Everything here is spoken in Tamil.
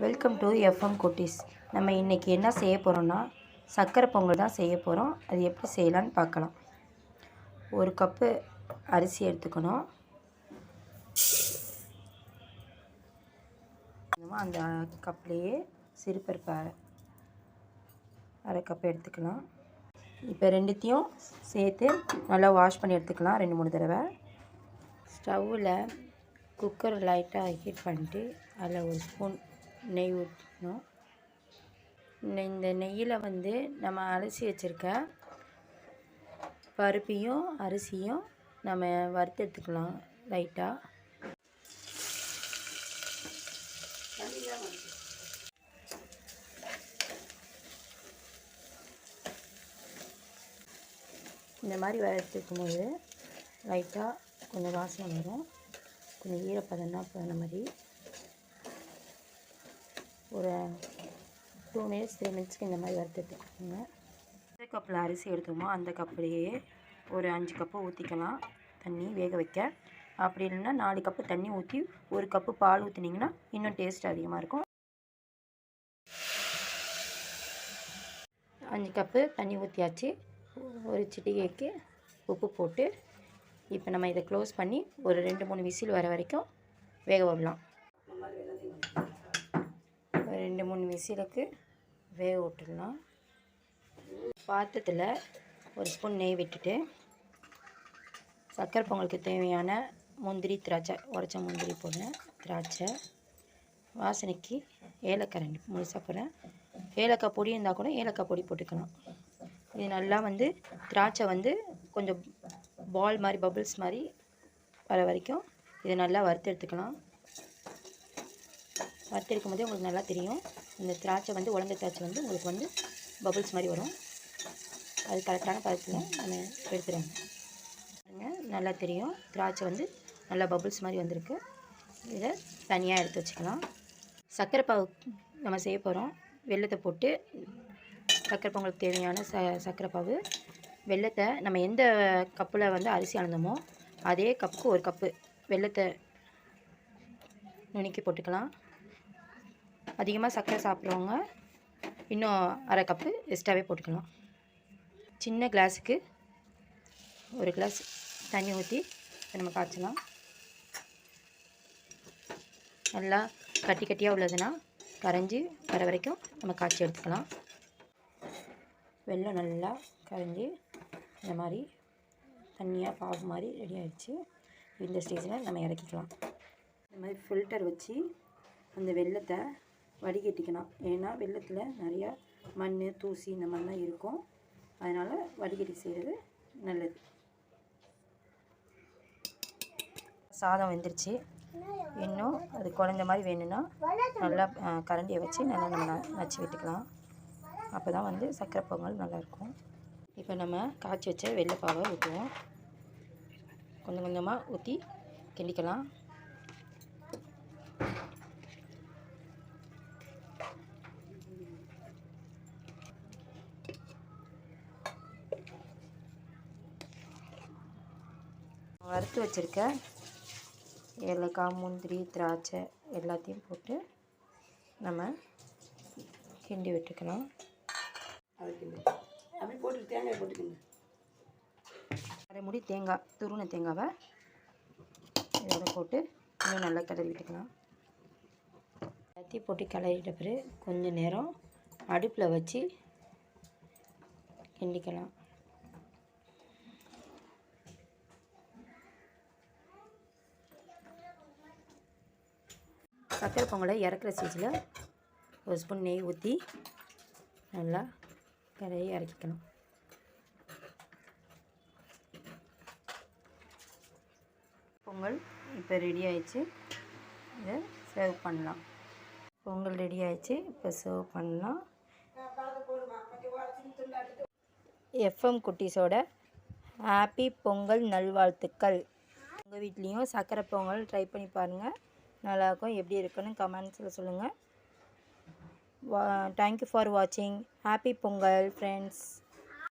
வெல்கம் டு எஃப்எம் குட்டீஸ். நம்ம இன்றைக்கி என்ன செய்ய போகிறோன்னா சர்க்கரை பொங்கல் தான் செய்ய போகிறோம். அது எப்படி செய்யலான்னு பார்க்கலாம். ஒரு கப்பு அரிசி எடுத்துக்கணும். அந்த கப்லேயே சிறுபருப்பு அரை கப் எடுத்துக்கலாம். இப்போ ரெண்டுத்தையும் சேர்த்து நல்லா வாஷ் பண்ணி எடுத்துக்கலாம் 2-3 தடவை. ஸ்டவ்வில் குக்கர் லைட்டாக ஹீட் பண்ணிட்டு அதில் ஒரு ஸ்பூன் நெய் ஊற்றணும். இந்த நெய்யில் நம்ம அலசி வச்சுருக்க பருப்பையும் அரிசியும் நம்ம வறுத்து எடுத்துக்கலாம். லைட்டாக இந்த மாதிரி வறுத்துக்கும் போது லைட்டாக கொஞ்சம் வாசனை வரும். கொஞ்சம் ஈரப்பதம்னா போன மாதிரி ஒரு 2 minutes 3 minutesக்கு இந்த மாதிரி வறுத்து எடுத்துக்கோங்க. எந்த கப்பில் அரிசி எடுத்தோமோ அந்த கப்புலேயே ஒரு 5 கப்பு ஊற்றிக்கலாம் தண்ணி வேக வைக்க. அப்படி இல்லைன்னா 4 கப்பு தண்ணி ஊற்றி 1 கப்பு பால் ஊற்றினீங்கன்னா இன்னும் டேஸ்ட் அதிகமாக இருக்கும். 5 கப்பு தண்ணி ஊற்றியாச்சு. ஒரு சிட்டிகைக்கு உப்பு போட்டு இப்போ நம்ம இதை க்ளோஸ் பண்ணி ஒரு 2-3 விசில் வர வரைக்கும் வேக விடலாம். 2-3 விசிலுக்கு வேக விட்டுடலாம். பாத்திரத்தில் ஒரு ஸ்பூன் நெய் விட்டுட்டு சர்க்கரை பொங்கலுக்கு தேவையான முந்திரி திராட்சை, உடைச்ச முந்திரி போடுறேன், திராட்சை, வாசனைக்கு ஏலக்காய் 2 முழுசாக போடுறேன். ஏலக்காய் பொடி இருந்தால் கூட ஏலக்காய் பொடி போட்டுக்கலாம். இது நல்லா திராட்சை கொஞ்சம் பால் மாதிரி பபிள்ஸ் மாதிரி வர வரைக்கும் இதை நல்லா வறுத்து எடுத்துக்கலாம். வறுத்து எடுக்கும் போதே உங்களுக்கு நல்லா தெரியும். இந்த திராட்சை உலர்ந்த திராட்சை உங்களுக்கு பபிள்ஸ் மாதிரி வரும். அது கரெக்டான பதத்தில் நம்ம எடுத்துடுவோம். நல்லா தெரியும். திராட்சை நல்லா பபிள்ஸ் மாதிரி வந்திருக்கு. இதை தனியாக எடுத்து வச்சுக்கலாம். சர்க்கரை பாவு நம்ம செய்ய போகிறோம். வெல்லத்தை போட்டு சர்க்கரை பொங்கலுக்கு தேவையான சர்க்கரை பாவு. வெல்லத்தை நம்ம எந்த கப்பில் அரிசி அளந்தோமோ அதே கப்புக்கு 1 கப்பு வெல்லத்தை நுணுக்கி போட்டுக்கலாம். அதிகமாக சர்க்கரை சாப்பிட்றவங்க இன்னும் அரை கப்பு எக்ஸ்ட்ராவே போட்டுக்கலாம். சின்ன கிளாஸுக்கு 1 கிளாஸ் தண்ணி ஊற்றி நம்ம காய்ச்சலாம். நல்லா கட்டி கட்டியாக உள்ளதுன்னா கரைஞ்சி வர வரைக்கும் நம்ம காய்ச்சி எடுத்துக்கலாம். வெல்லம் நல்லா கரைஞ்சி இந்த மாதிரி தண்ணியாக பாகு மாதிரி ரெடி ஆகிடுச்சு. இந்த ஸ்டேஜில் நம்ம இறக்கிக்கலாம். இந்த மாதிரி ஃபில்டர் வச்சு அந்த வெல்லத்தை வடிகட்டிக்கலாம். ஏன்னா வெல்லத்தில் நிறையா மண், தூசி இந்த மாதிரிலாம் இருக்கும். அதனால் வடிகட்டி செய்கிறது நல்லது. சாதம் வெந்துருச்சு. இன்னும் அது குழஞ்ச மாதிரி வேணும்னா நல்லா கரண்டியை வச்சு நல்லா நம்ம நச்சு விட்டுக்கலாம். அப்போ தான் சர்க்கரை பொங்கல் நல்லாயிருக்கும். இப்போ நம்ம காய்ச்சி வச்ச வெள்ளைப்பாவை ஊற்றுவோம். கொஞ்சம் கொஞ்சமாக ஊற்றி கிண்டிக்கலாம். வறுத்து வச்சுருக்க ஏலக்காய், முந்திரி, திராட்சை எல்லாத்தையும் போட்டு நம்ம கிண்டி விட்டுக்கலாம். அப்படி போட்டு தேங்காய் போட்டுக்கோங்க. அரை முடி தேங்காய், துருவின தேங்காவை இதோட போட்டு இன்னும் நல்லா கிளறி விட்டுக்கலாம். எல்லாத்தையும் போட்டு கிளறிட்ட பிறகு கொஞ்சம் நேரம் அடுப்பில் வச்சு கிண்டிக்கலாம். சர்க்கரை பொங்கலை இறக்குற ஸ்டேஜில் 1 ஸ்பூன் நெய் ஊற்றி நல்லா கரையை இறக்கிக்கணும். பொங்கல் இப்போ ரெடி ஆயிடுச்சு. இதை சர்வ் பண்ணலாம். பொங்கல் ரெடி ஆயிடுச்சு. இப்போ சர்வ் பண்ணலாம். எஃப்எம் குட்டீஸோட ஹாப்பி பொங்கல் நல்வாழ்த்துக்கள். உங்கள் வீட்லேயும் சர்க்கரை பொங்கல் ட்ரை பண்ணி பாருங்கள். நல்லாயிருக்கும். எப்படி இருக்குன்னு கமெண்ட்ஸில் சொல்லுங்கள். தேங்க்யூ ஃபார் வாட்சிங். Happy Pongal friends.